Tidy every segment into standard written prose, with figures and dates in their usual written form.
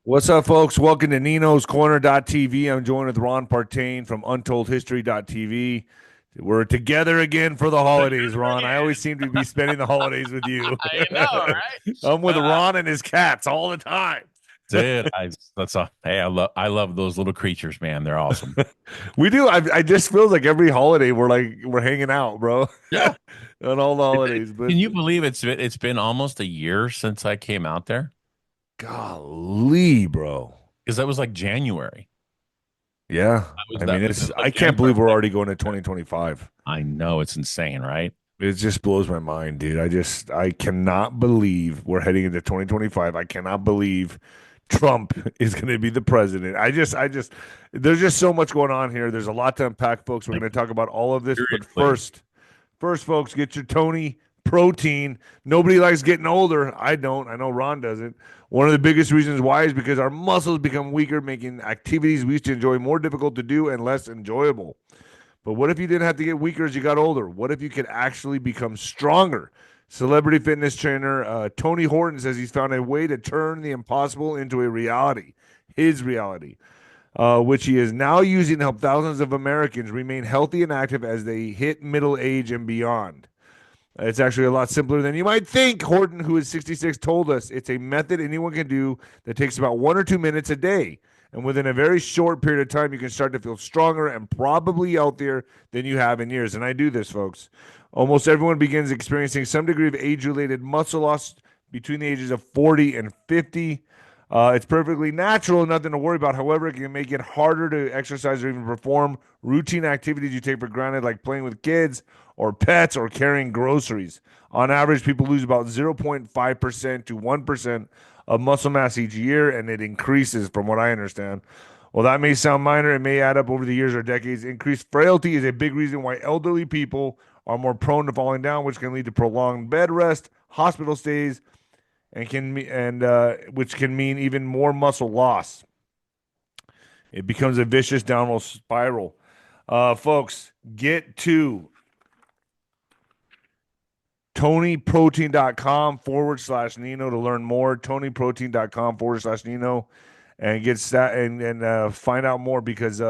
What's up, folks? Welcome to Nino's Corner.tv. I'm joined with Ron from UntoldHistory.tv. We're together again for the holidays, Ron. I always seem to be spending the holidays with you. I know, right? I'm with Ron and his cats all the time. Dude, I love those little creatures, man. They're awesome. We do. I just feels like every holiday we're hanging out, bro. Yeah. On all the holidays. But Can you believe it's been almost a year since I came out there? golly, bro. Because that was like January. Yeah. That It's was I like can't January. believe we're already going to 2025. I know it's insane, right? It just blows my mind, dude. I cannot believe we're heading into 2025. I cannot believe Trump is going to be the president. There's just so much going on here. There's a lot to unpack, folks. We're Like going to talk about all of this, but seriously. first, folks, get your Tony protein. Nobody likes getting older. I don't. I know Ron doesn't. One of the biggest reasons why is because our muscles become weaker, making activities we used to enjoy more difficult to do and less enjoyable. But what if you didn't have to get weaker as you got older? What if you could actually become stronger? Celebrity fitness trainer Tony Horton says he's found a way to turn the impossible into a reality, his reality, which he is now using to help thousands of Americans remain healthy and active as they hit middle age and beyond. It's actually a lot simpler than you might think. Horton, who is 66, told us it's a method anyone can do that takes about 1 or 2 minutes a day. And within a very short period of time, you can start to feel stronger and probably healthier than you have in years. And I do this, folks. Almost everyone begins experiencing some degree of age related muscle loss between the ages of 40 and 50. It's perfectly natural, nothing to worry about. However, it can make it harder to exercise or even perform routine activities you take for granted, like playing with kids or pets or carrying groceries. On average, people lose about 0.5% to 1% of muscle mass each year, and it increases from what I understand. Well, that may sound minor. It may add up over the years or decades. Increased frailty is a big reason why elderly people are more prone to falling down, which can lead to prolonged bed rest, hospital stays, and which can mean even more muscle loss. It becomes a vicious downward spiral. Folks, get to TonyProtein.com/Nino to learn more. TonyProtein.com/Nino and get that and find out more because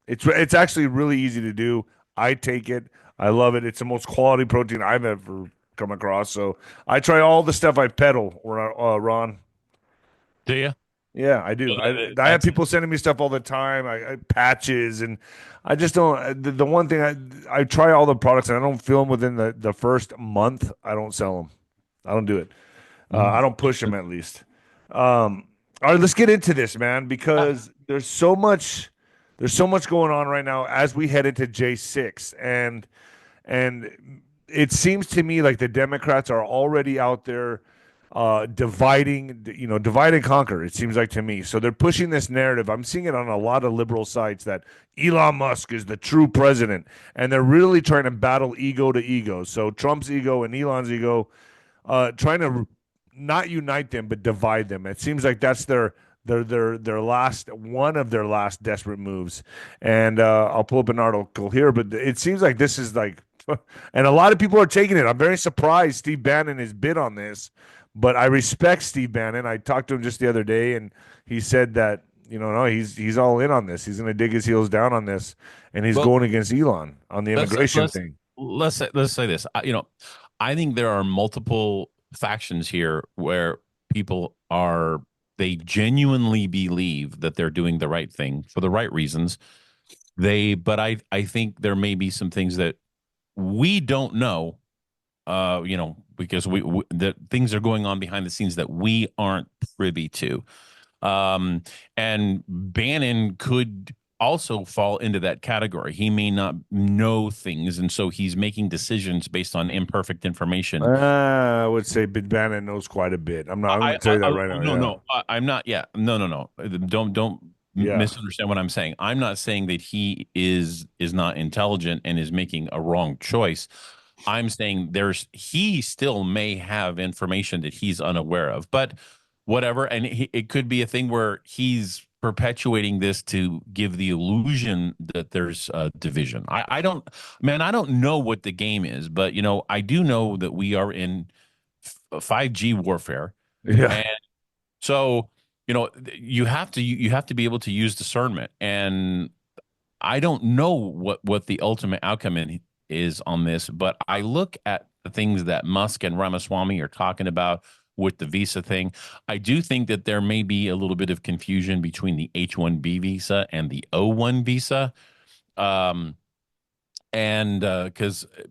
it's actually really easy to do. I take it. I love it. It's the most quality protein I've ever come across. So I try all the stuff I peddle, Ron. Do you? Yeah, I do. I have That's people sending me stuff all the time, patches, and I just don't. The one thing I try all the products and I don't feel them within the first month. I don't sell them. I don't do it. I don't push them at least. All right, let's get into this, man, because there's so much going on right now as we head into J6, and it seems to me like the Democrats are already out there divide and conquer. It seems like to me. So they're pushing this narrative. I'm seeing it on a lot of liberal sites that Elon Musk is the true president, and they're really trying to battle ego to ego. So Trump's ego and Elon's ego, trying to not unite them but divide them. It seems like that's their last one of their last desperate moves. And I'll pull up an article here, but it seems like this is like, and a lot of people are taking it. I'm very surprised Steve Bannon is bid on this, but I respect Steve Bannon. I talked to him just the other day, and he said that no, he's all in on this. He's going to dig his heels down on this, and he's well, going against Elon on the let's immigration let's thing. let's say this. I think there are multiple factions here where people are they genuinely believe that they're doing the right thing for the right reasons. But I think there may be some things that we don't know, because that things are going on behind the scenes that we aren't privy to. And Bannon could also fall into that category. He may not know things, and so he's making decisions based on imperfect information. I would say Bannon knows quite a bit. I'm going to tell you that right now. No, Yeah, no, I'm not. Yeah, no. Don't yeah. misunderstand what I'm saying. I'm not saying that he is not intelligent and is making a wrong choice. I'm saying he still may have information that he's unaware of, but whatever. And it could be a thing where he's perpetuating this to give the illusion that there's a division. I don't, man, I don't know what the game is, but I do know that we are in 5G warfare, Yeah. and so. You have to be able to use discernment, and I don't know what the ultimate outcome is on this, but I look at the things that Musk and Ramaswamy are talking about with the visa thing. I do think that there may be a little bit of confusion between the H1B visa and the O1 visa. Um, and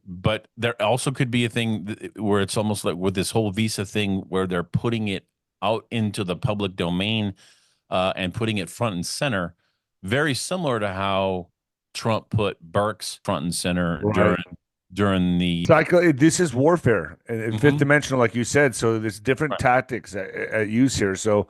but there also could be a thing where it's almost like with this whole visa thing where they're putting it out into the public domain, and putting it front and center, very similar to how Trump put Burks front and center Right. during the. This is warfare and fifth Mhm. dimensional, like you said. So there's different Right. tactics at use here. So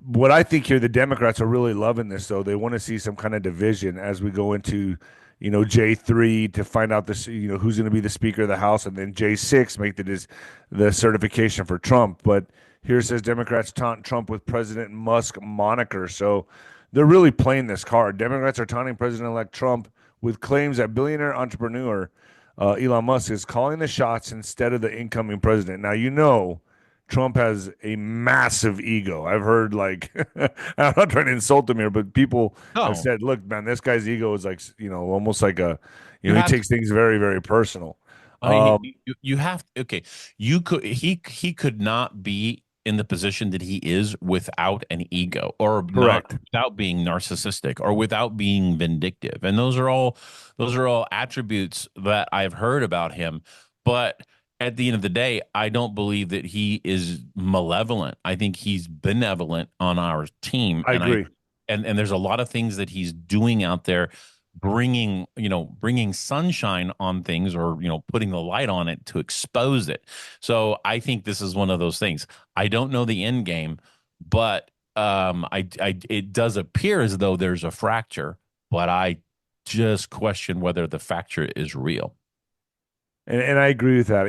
what I think here, the Democrats are really loving this, though. They want to see some kind of division as we go into, J3 to find out this, who's going to be the Speaker of the House, and then J6 make the certification for Trump. But here it says Democrats taunt Trump with President Musk moniker. So they're really playing this card. Democrats are taunting President-elect Trump with claims that billionaire entrepreneur Elon Musk is calling the shots instead of the incoming president. Now, Trump has a massive ego. I've heard like I'm not trying to insult him here, but people have No, said, "Look, man, this guy's ego is like almost like you he have takes things very, very personal." Um, you have okay. You could he could not be in the position that he is without an ego, or not Correct. without being narcissistic, or without being vindictive. And those are all attributes that I've heard about him. But at the end of the day, I don't believe that he is malevolent. I think he's benevolent on our team, I agree. and there's a lot of things that he's doing out there, bringing sunshine on things, or putting the light on it to expose it. So I think this is one of those things. I don't know the end game, but it does appear as though there's a fracture, but I just question whether the fracture is real. And I agree with that.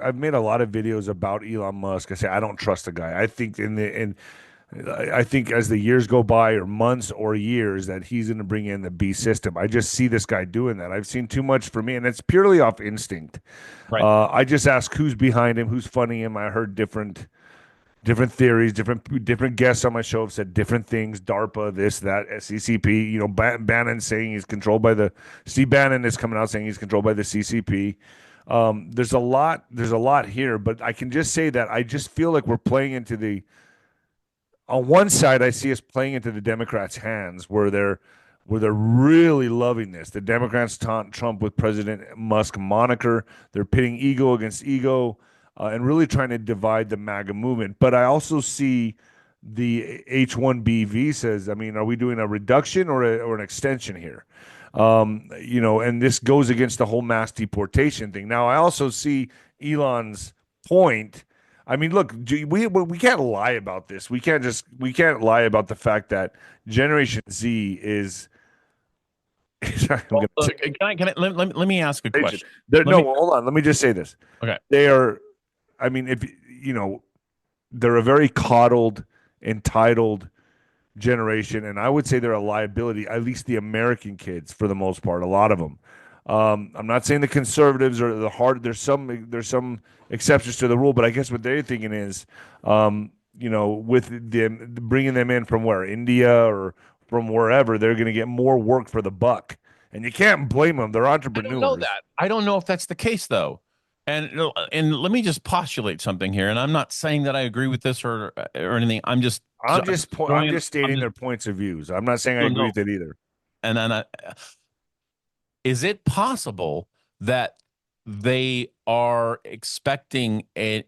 I've made a lot of videos about Elon Musk. I say I don't trust the guy. I think I think as the years go by, or months or years, that he's going to bring in the B system. I just see this guy doing that. I've seen too much for me, and it's purely off instinct. Right. I just ask who's behind him, who's funding him. I heard different theories, different guests on my show have said different things. DARPA, this, that, CCP. Bannon saying he's controlled by the. Steve Bannon is coming out saying he's controlled by the CCP. There's a lot. There's a lot here, but I can just say that I just feel like we're playing into the on one side, I see us playing into the Democrats' hands where they're really loving this. The Democrats taunt Trump with President Musk moniker. They're pitting ego against ego, and really trying to divide the MAGA movement. But I also see the H1B visas. I mean, are we doing a reduction or an extension here? And this goes against the whole mass deportation thing. Now, I also see Elon's point. I mean, look, we can't lie about this. We can't lie about the fact that Generation Z is. I'm going Well, to say let me ask a generation. question. Let No, me. hold on. Let me just say this. Okay. They are. I mean, if you know, they're a very coddled, entitled generation, and I would say they're a liability. At least the American kids, for the most part, a lot of them. I'm not saying the conservatives are the hard. There's some exceptions to the rule, but I guess what they're thinking is, with them bringing them in from where India or from wherever, they're going to get more work for the buck, and you can't blame them. They're I don't know entrepreneurs. that. I don't know if that's the case though. And let me just postulate something here. And I'm not saying that I agree with this or anything. I'm throwing it. just I'm stating just their points of views. I'm not saying I no, agree no. with it either. And then is it possible that they are expecting a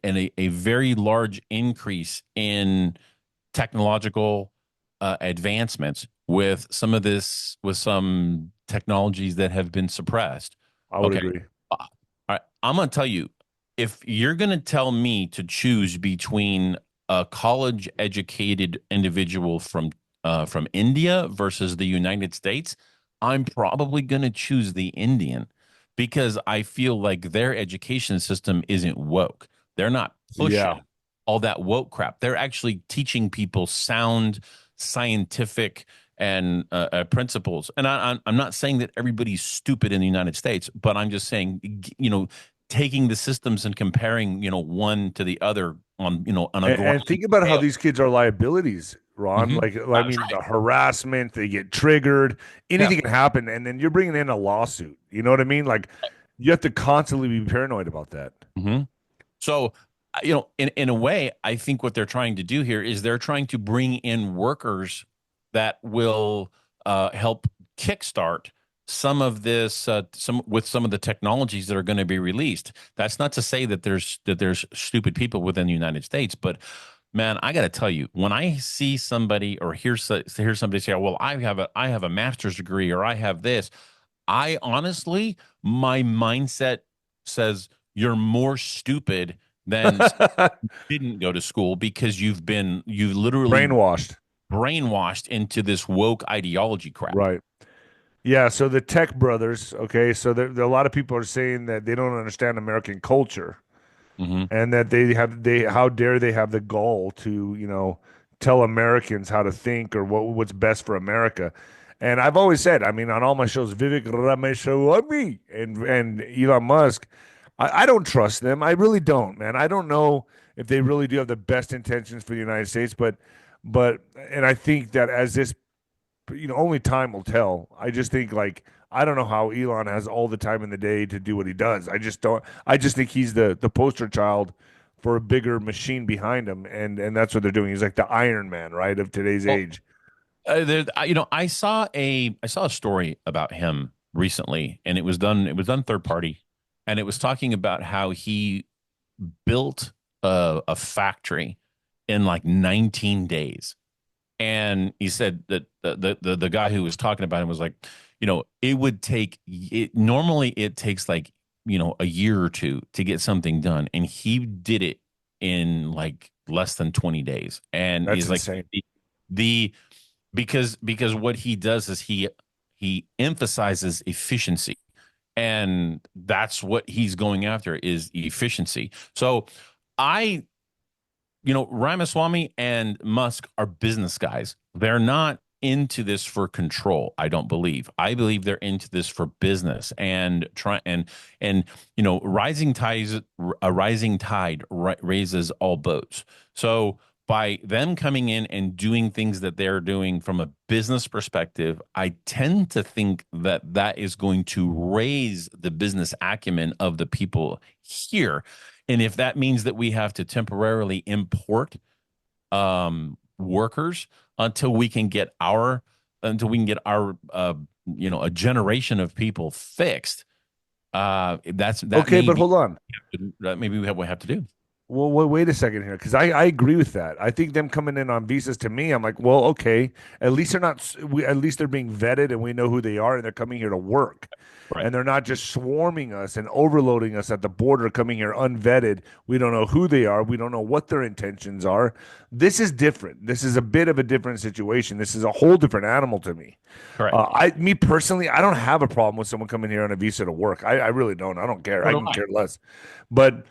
very large increase in technological advancements with some technologies that have been suppressed? I would Okay. agree. All right. I'm going to tell you, if you're going to tell me to choose between a college educated individual from India versus the United States, I'm probably going to choose the Indian, because I feel like their education system isn't woke. They're not Yeah. pushing all that woke crap. They're actually teaching people sound scientific and principles. And I'm not saying that everybody's stupid in the United States, but I'm just saying, taking the systems and comparing, one to the other on a And grand think about how scale. these kids are liabilities. Ron. Hmm. Like, I mean, the harassment, they get triggered, Yeah. anything can happen, and then you're bringing in a lawsuit. You know what I mean? Like, you have to constantly be paranoid about that. Hmm. So, in a way, I think what they're trying to do here is they're trying to bring in workers that will help kickstart some of this, some of the technologies that are going to be released. That's not to say that there's stupid people within the United States, but man, I got to tell you, when I see somebody or hear somebody say, "Well, I have a master's degree or I have this," I honestly, my mindset says you're more stupid than didn't go to school because you literally Brainwashed. brainwashed into this woke ideology crap. Right. Yeah. So the tech brothers, okay. So a lot of people are saying that they don't understand American culture Hmm. and that how dare they have the gall to, tell Americans how to think or what's best for America. And I've always said, I mean, on all my shows, 𝗵𝗶𝗱𝗶𝗹 and Elon Musk, I don't trust them. I really don't, man. I don't know if they really do have the best intentions for the United States, but and I think that as this, only time will tell. I just think like I don't know how Elon has all the time in the day to do what he does. I just don't. I just think he's the poster child for a bigger machine behind him, and that's what they're doing. He's like the Iron Man, right, of today's Well, age. I saw a story about him recently, and it was done third party, and it was talking about how he built a factory in like 19 days. And he said that the guy who was talking about him was like, it would take it normally it takes like, a year or two to get something done. And he did it in like less than 20 days. And That's he's like insane. the because what he does is he emphasizes efficiency. And that's what he's going after is efficiency. So I Ramaswamy and Musk are business guys. They're not into this for control, I don't believe. I believe they're into this for business and try and a rising tide raises all boats. So by them coming in and doing things that they're doing from a business perspective, I tend to think that that is going to raise the business acumen of the people here. And if that means that we have to temporarily import workers until we can get our a generation of people fixed, that Okay, may but be hold on. that maybe we have to do. Well, wait a second here, because I agree with that. I think them coming in on visas to me, I'm like, well, okay, at least they're not. At least they're being vetted, and we know who they are, and they're coming here to work, Right. and they're not just swarming us and overloading us at the border, coming here unvetted. We don't know who they are. We don't know what their intentions are. This is different. This is a bit of a different situation. This is a whole different animal to me. Correct. Me personally, I don't have a problem with someone coming here on a visa to work. I really don't. I don't care. So I do can I. care less. But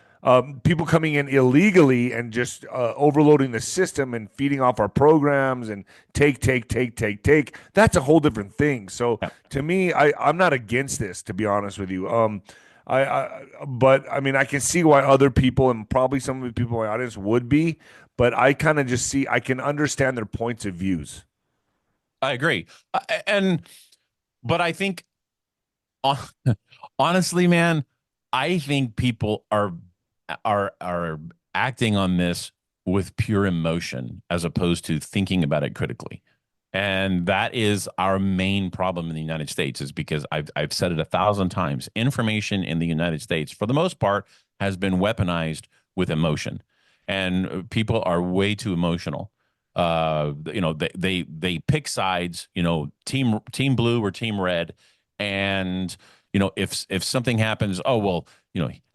people coming in illegally and just overloading the system and feeding off our programs and take. That's a whole different thing. So Yeah. to me, I'm not against this, to be honest with you. But I mean, I can see why other people and probably some of the people in my audience would be, but I kind of just see I can understand their points of views. I agree. And but I think hon- honestly, man, I think people are acting on this with pure emotion as opposed to thinking about it critically. And that is our main problem in the United States is because I've said it 1,000 times. Information in the United States, for the most part, has been weaponized with emotion, and people are way too emotional. They pick sides. Team blue or team red, and if something happens, oh well,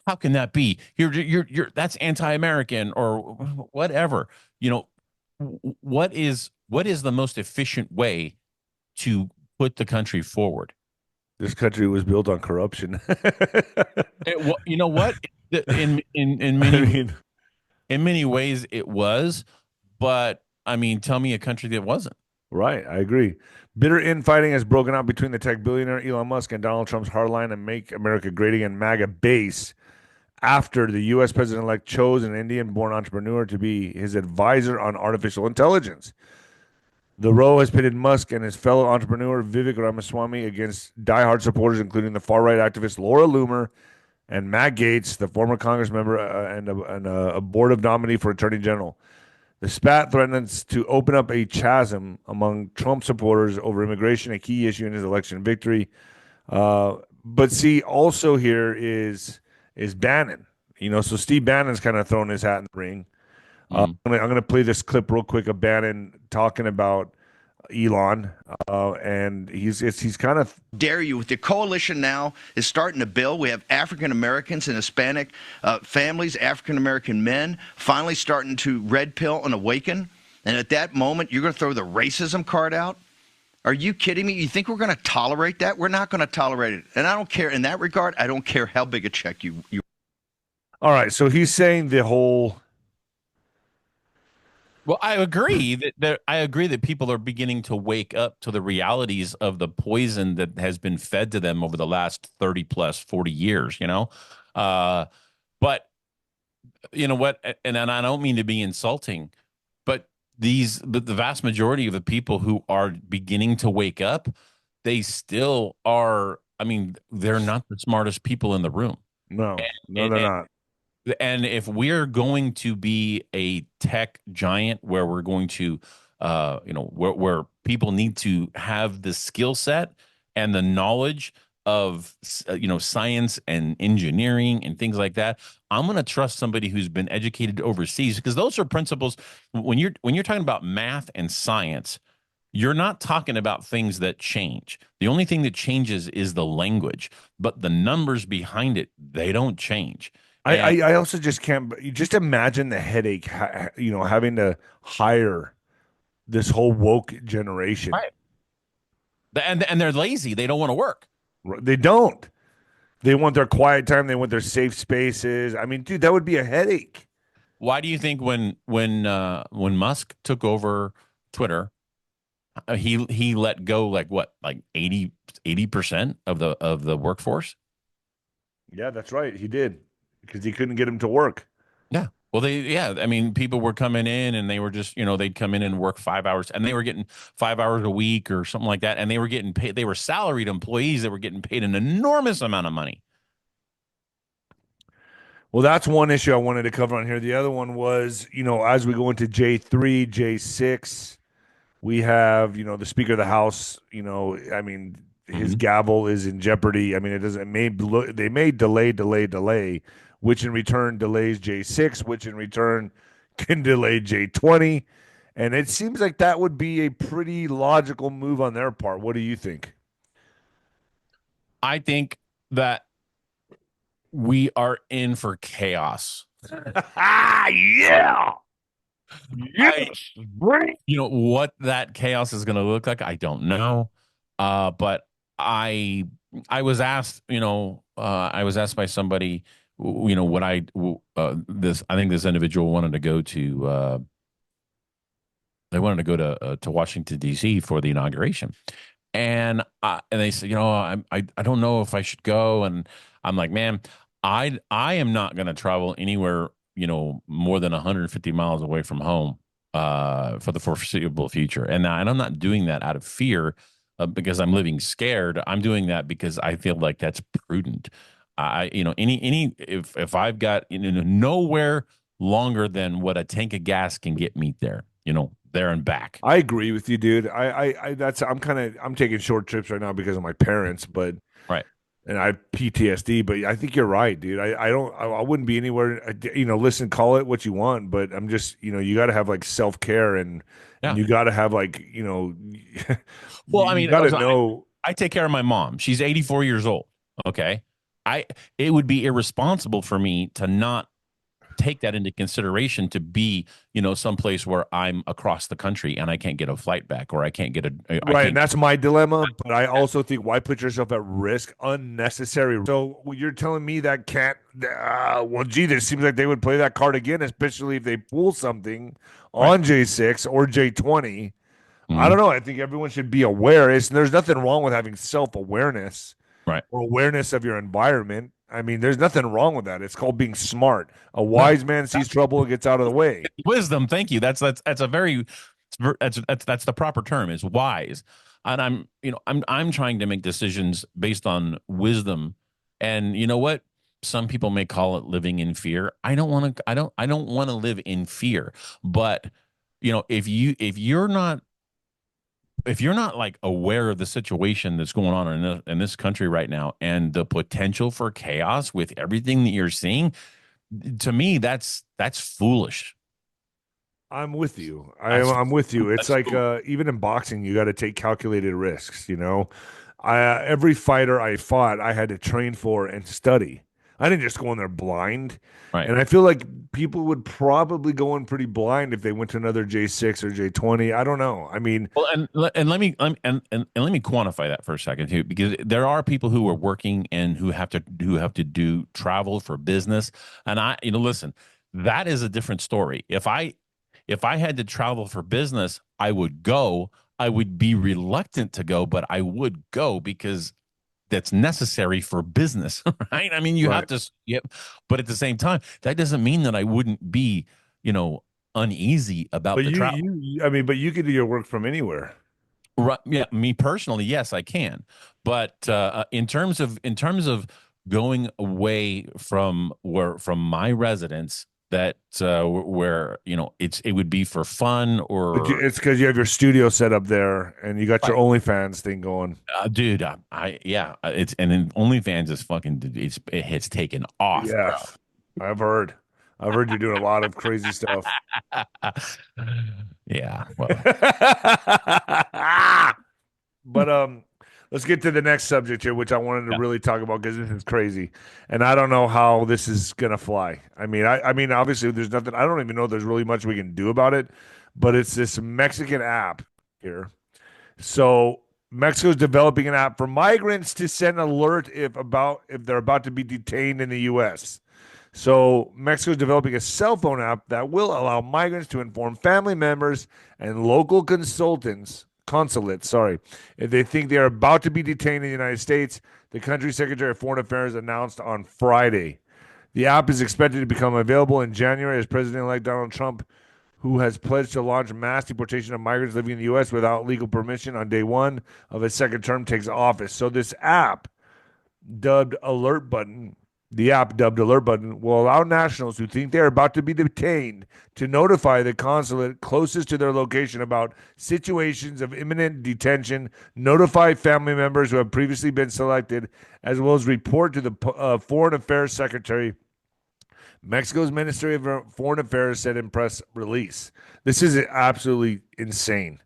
how can that be? You're that's anti-American or whatever. You know, what is the most efficient way to put the country forward? This country was built on corruption. Well, you know what? In I many mean, in many ways it was, but I mean, tell me a country that wasn't. right, I agree. Bitter infighting has broken out between the tech billionaire Elon Musk and Donald Trump's hardline and Make America Great Again MAGA base after the U.S. president elect chose an Indian born entrepreneur to be his advisor on artificial intelligence. The row has pitted Musk and his fellow entrepreneur Vivek Ramaswamy against diehard supporters, including the far-right activist Laura Loomer and Matt Gaetz, the former Congress member and a board of nominee for Attorney General. The spat threatens to open up a chasm among Trump supporters over immigration, a key issue in his election victory. But see, also here is Bannon. So Steve Bannon's kind of thrown his hat in the ring. Mm. I'm gonna play this clip real quick of Bannon talking about Elon, and he's kind of dare you with the coalition now is starting to build. We have African Americans and Hispanic families, African American men finally starting to red pill and awaken. And at that moment, you're going to throw the racism card out. Are you kidding me? You think we're going to tolerate that? We're not going to tolerate it. And I don't care in that regard. I don't care how big a check you. All right. So he's saying the whole. Well, I agree that people are beginning to wake up to the realities of the poison that has been fed to them over the last 30 plus 40 years, but you know what? And I don't mean to be insulting, but the vast majority of the people who are beginning to wake up, they still are. I mean, they're not the smartest people in the room. No, they're not. And if we're going to be a tech giant where we're going to, where people need to have the skill set and the knowledge of, science and engineering and things like that, I'm going to trust somebody who's been educated overseas, because those are principles. When you're talking about math and science, you're not talking about things that change. The only thing that changes is the language, but the numbers behind it, they don't change. I also just can't. You just imagine the headache, having to hire this whole woke generation. Right. And they're lazy. They don't want to work. They don't. They want their quiet time. They want their safe spaces. I mean, dude, that would be a headache. Why do you think when Musk took over Twitter, he let go like 80% of the workforce? Yeah, that's right. He did. Because he couldn't get him to work. Yeah. Well, I mean, people were coming in and they were just, they'd come in and work 5 hours, and they were getting 5 hours a week or something like that. And they were getting paid. They were salaried employees that were getting paid an enormous amount of money. Well, that's one issue I wanted to cover on here. The other one was, as we go into J3, J6, we have, the Speaker of the House, I mean, his gavel is in jeopardy. I mean, they may delay, which in return delays J6, which in return can delay J20. And it seems like that would be a pretty logical move on their part. What do you think? I think that we are in for chaos. Yeah. Yes. What that chaos is going to look like, I don't know. But I was asked, I was asked by somebody, what I think this individual wanted to go to, they wanted to go to Washington, D.C. for the inauguration. And they said, I don't know if I should go. And I'm like, man, I am not going to travel anywhere, more than 150 miles away from home for the foreseeable future. And I'm not doing that out of fear because I'm living scared. I'm doing that because I feel like that's prudent. If I've got nowhere longer than what a tank of gas can get me there, there and back. I agree with you, dude. I'm taking short trips right now because of my parents, but right. And I have PTSD, but I think you're right, dude. I wouldn't be anywhere. Listen, call it what you want, but I'm just, you got to have like self care and you got to have like, well, I mean, got to know. I take care of my mom. She's 84 years old. Okay. It would be irresponsible for me to not take that into consideration, to be, someplace where I'm across the country and I can't get a flight back, or I can't get right. And that's my dilemma. But I also think, why put yourself at risk, unnecessary? So you're telling me that can't, well, gee, it seems like they would play that card again, especially if they pull something on J6 or J20. I don't know. I think everyone should be aware. There's nothing wrong with having self-awareness, right, or awareness of your environment. I mean, there's nothing wrong with that. It's called being smart. A wise man sees trouble and gets out of the way. Wisdom. Thank you. That's a very That's the proper term, is wise. And I'm trying to make decisions based on wisdom. And you know what? Some people may call it living in fear. I don't want to live in fear. But if you're not like aware of the situation that's going on in this country right now and the potential for chaos with everything that you're seeing, to me, that's foolish. I'm with you. I'm with you. It's like even in boxing, you got to take calculated risks. Every fighter I fought, I had to train for and study. I didn't just go in there blind. Right. And I feel like people would probably go in pretty blind if they went to another J6 or J20. I don't know. I mean, Well, and let me let me quantify that for a second too, because there are people who are working and who have to do travel for business. And listen, that is a different story. If I had to travel for business, I would go. I would be reluctant to go, but I would go because that's necessary for business, right? I mean, you have to, but at the same time, that doesn't mean that I wouldn't be, uneasy about the travel. But you could do your work from anywhere. Right? Yeah, me personally, yes, I can. But in terms of going away from my residence, that where it would be for fun, or It's because you have your studio set up there and you got your OnlyFans thing going. dude, it's, and then OnlyFans is fucking, it's taken off. Yeah, bro. I've heard you're doing a lot of crazy stuff. Yeah, well. But let's get to the next subject here, which I wanted to really talk about because this is crazy, and I don't know how this is gonna fly. I mean, obviously, there's nothing. I don't even know if there's really much we can do about it, but it's this Mexican app here. So Mexico's developing an app for migrants to send alert if they're about to be detained in the U.S. So Mexico's developing a cell phone app that will allow migrants to inform family members and local consulates, if they think they are about to be detained in the United States. The country's Secretary of Foreign Affairs announced on Friday. The app is expected to become available in January as President-elect Donald Trump, who has pledged to launch mass deportation of migrants living in the U.S. without legal permission on day one of his second term, takes office. So this app, dubbed Alert Button, will allow nationals who think they are about to be detained to notify the consulate closest to their location about situations of imminent detention, notify family members who have previously been selected, as well as report to the Foreign Affairs Secretary. Mexico's Ministry of Foreign Affairs said in press release. This is absolutely insane.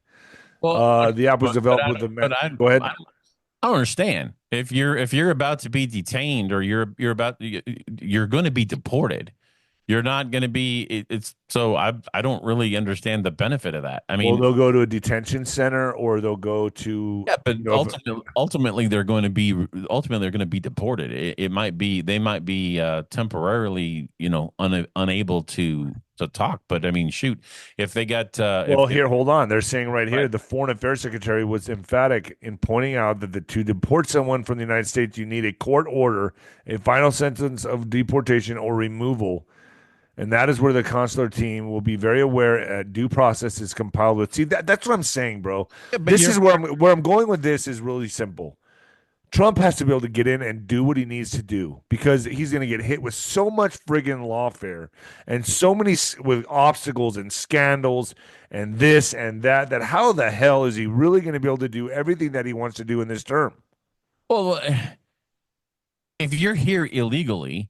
Well, the app was developed with the. Go ahead. I don't understand. If you're about to be detained, or you're going to be deported, you're not going to be. It's so I don't really understand the benefit of that. I mean, well, they'll go to a detention center, or they'll go to. Yeah, but ultimately they're going to be deported. It might be they might be temporarily unable to talk. But I mean, shoot, if they got hold on. They're saying right here the Foreign Affairs Secretary was emphatic in pointing out that to deport someone from the United States, you need a court order, a final sentence of deportation or removal. And that is where the consular team will be very aware due process is compiled with. See, that's what I'm saying, bro. Yeah, this is where I'm going with this is really simple. Trump has to be able to get in and do what he needs to do, because he's going to get hit with so much friggin' lawfare and so many with obstacles and scandals and this and that how the hell is he really going to be able to do everything that he wants to do in this term? Well, if you're here illegally,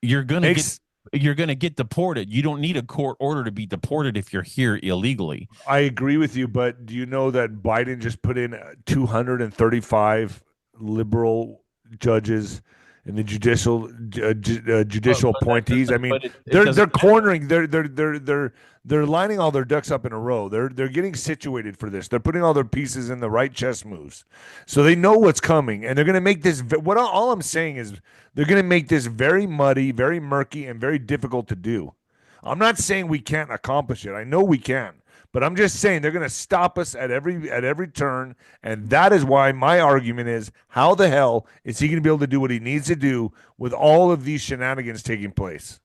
you're going to get deported. You don't need a court order to be deported if you're here illegally. I agree with you, but do you know that Biden just put in 235 liberal judges and the judicial appointees? I mean, they're cornering. They're lining all their ducks up in a row. They're getting situated for this. They're putting all their pieces in the right chess moves, so they know what's coming, and they're going to make this. All I'm saying is they're going to make this very muddy, very murky, and very difficult to do. I'm not saying we can't accomplish it. I know we can. But I'm just saying they're going to stop us at every turn, and that is why my argument is, how the hell is he going to be able to do what he needs to do with all of these shenanigans taking place?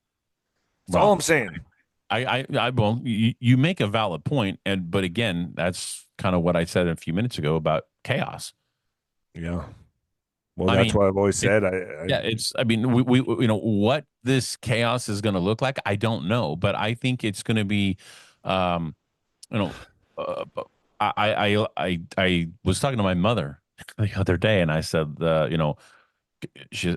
That's all I'm saying. well, you make a valid point, but again, that's kind of what I said a few minutes ago about chaos. Yeah. Well, I that's mean, what I've always it, said. yeah, I mean, what this chaos is going to look like, I don't know, but I think it's going to be, um, you know, uh, I was talking to my mother the other day, and I said,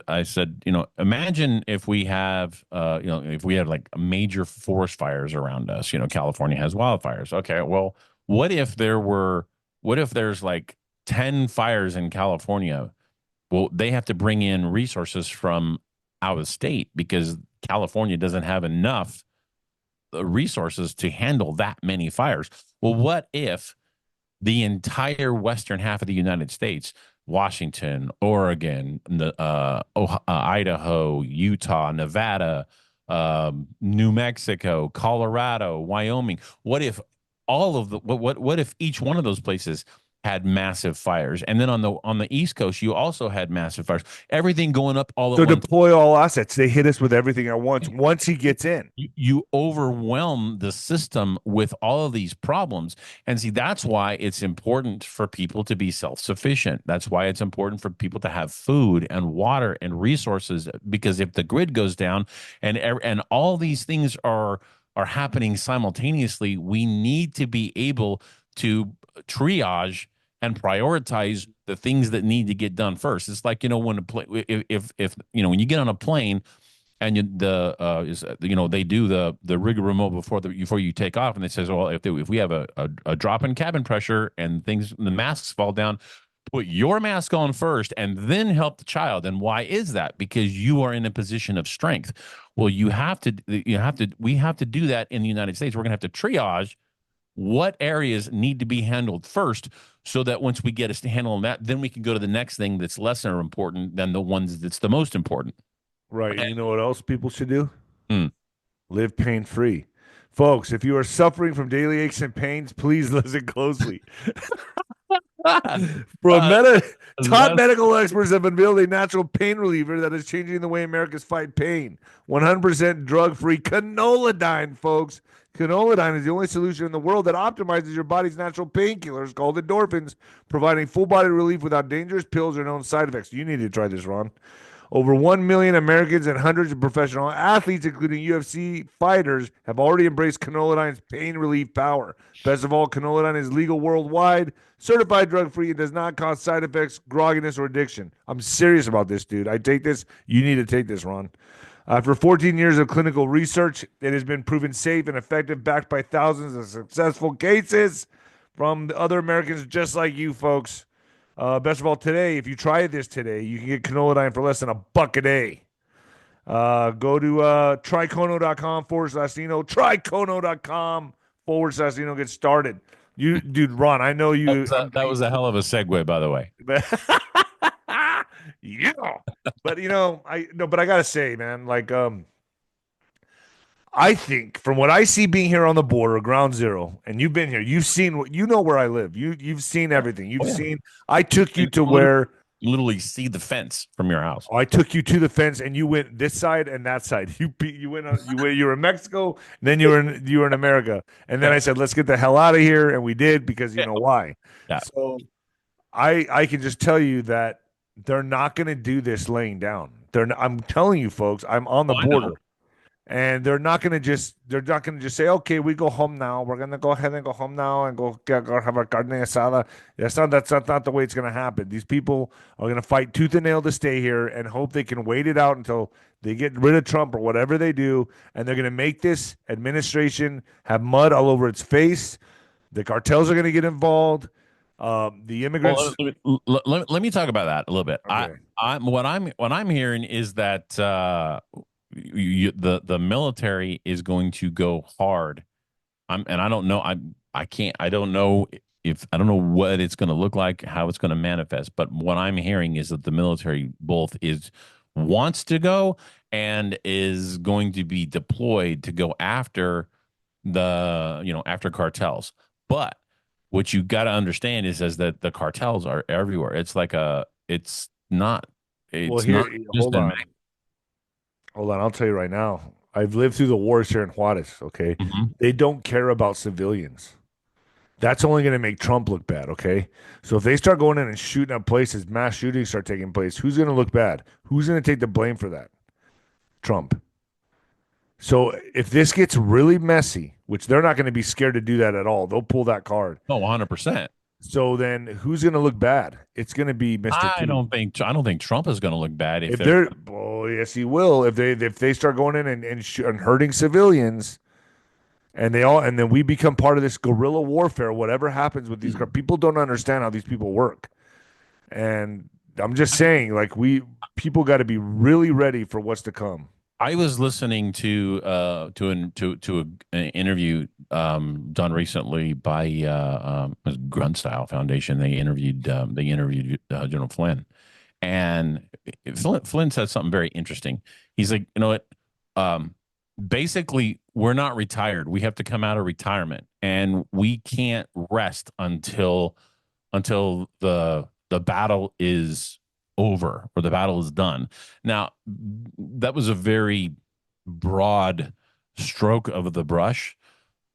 I said, imagine if we have, if we had like major forest fires around us. California has wildfires. Okay, well, what if there's like 10 fires in California? Well, they have to bring in resources from out of state because California doesn't have enough resources to handle that many fires. Well, what if the entire western half of the United States, Washington, Oregon, Idaho, Utah, Nevada, New Mexico, Colorado, Wyoming? What if all of the what if each one of those places had massive fires? And then on the East Coast, you also had massive fires. Everything going up all at So once. deploy all assets. They hit us with everything at once. Once he gets in, You overwhelm the system with all of these problems. And see, that's why it's important for people to be self-sufficient. That's why it's important for people to have food and water and resources, because if the grid goes down and all these things are happening simultaneously, we need to be able to triage and prioritize the things that need to get done first. It's like, when a plane, if when you get on a plane, and they do the rigmarole before you take off, and it says, well, if we have a drop in cabin pressure and the masks fall down, put your mask on first and then help the child. And why is that? Because you are in a position of strength. Well, we have to do that in the United States. We're going to have to triage what areas need to be handled first, so that once we get a handle on that, then we can go to the next thing that's lesser important than the ones that's the most important. right? And you know what else people should do? Mm. Live pain free. Folks, if you are suffering from daily aches and pains, please listen closely. Top That's medical experts have unveiled a natural pain reliever that is changing the way Americans fight pain. 100% drug-free canoladine, folks. Canoladine is the only solution in the world that optimizes your body's natural painkillers called endorphins, providing full-body relief without dangerous pills or known side effects. You need to try this, Ron. Over 1 million Americans and hundreds of professional athletes, including UFC fighters, have already embraced canoladine's pain relief power. Best of all, canoladine is legal worldwide, certified drug-free, and does not cause side effects, grogginess, or addiction. I'm serious about this, dude. I take this. You need to take this, Ron. After 14 years of clinical research, it has been proven safe and effective, backed by thousands of successful cases from other Americans just like you, folks. Best of all, today, if you try this today, you can get canoladine for less than $1 a day. Go to trycono.com/Nino, trycono.com/Nino, get started. Dude, Ron, I know you. that was a hell of a segue, by the way. Yeah. But but I gotta say, man, like, I think from what I see being here on the border, ground zero, and you've been here, you've seen where I live. You've seen everything. You've seen. I took you to where literally see the fence from your house. I took you to the fence, and you went this side and that side. You were in Mexico, and then you were in America, and then I said, let's get the hell out of here, and we did, because you know why. Yeah. So I can just tell you that they're not going to do this laying down. I'm telling you, folks, I'm on the border. And they're not going to just say, okay, we go home now. We're going to go ahead and go home now and go have our carne asada. That's not the way it's going to happen. These people are going to fight tooth and nail to stay here and hope they can wait it out until they get rid of Trump or whatever they do. And they're going to make this administration have mud all over its face. The cartels are going to get involved. The immigrants. Well, let me talk about that a little bit. Okay. What I'm hearing is that the military is going to go hard. I don't know. I don't know what it's going to look like, how it's going to manifest. But what I'm hearing is that the military both wants to go and is going to be deployed to go after after cartels. But what you got to understand is that the cartels are everywhere. It's like it's not. It's Well, here, not just hold on. Hold on, I'll tell you right now. I've lived through the wars here in Juarez. Okay, Mhm. they don't care about civilians. That's only going to make Trump look bad. Okay, so if they start going in and shooting up places, mass shootings start taking place, who's going to look bad? Who's going to take the blame for that? Trump. So if this gets really messy, which they're not going to be scared to do that at all, they'll pull that card. Oh, 100%. So then who's going to look bad? It's going to be Mr. I T. don't think Trump is going to look bad if If they're, oh yes, he will. If they start going in and hurting civilians, and then we become part of this guerrilla warfare. Whatever happens with these people, don't understand how these people work. And I'm just saying, like people got to be really ready for what's to come. I was listening to an interview done recently by Grunt Style Foundation. They interviewed General Flynn, and Flynn said something very interesting. He's like, you know what? Basically, we're not retired. We have to come out of retirement, and we can't rest until the battle is over or the battle is done. Now, that was a very broad stroke of the brush,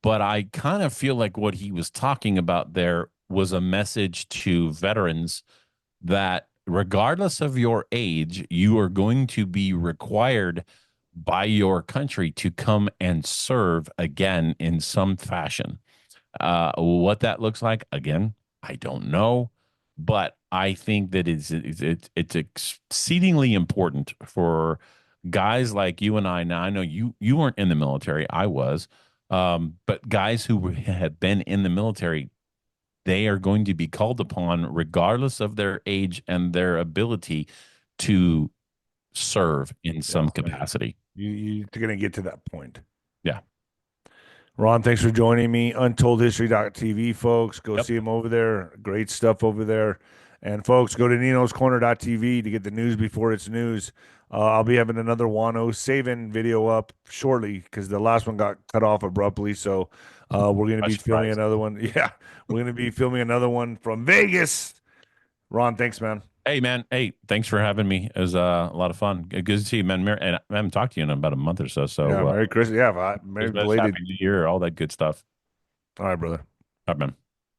but I kind of feel like what he was talking about there was a message to veterans that regardless of your age, you are going to be required by your country to come and serve again in some fashion. What that looks like, again, I don't know, but I think that it's exceedingly important for guys like you and I. Now, I know you weren't in the military, I was, but guys who have been in the military, they are going to be called upon, regardless of their age and their ability, to serve in some capacity. You're going to get to that point. Yeah. Ron, thanks for joining me. UntoldHistory.tv, folks. Go see him over there. Great stuff over there. And folks, go to ninoscorner.tv to get the news before it's news. I'll be having another 𝗬𝗏 video up shortly because the last one got cut off abruptly. So we're going to be filming another one. Yeah, we're going to be filming another one from Vegas. Ron, thanks, man. Hey, man. Hey, thanks for having me. It was a lot of fun. Good to see you, man. And I haven't talked to you in about a month or so. So, yeah, Merry Christmas. Yeah, Merry belated. Happy New Year, all that good stuff. All right, brother. All right, man.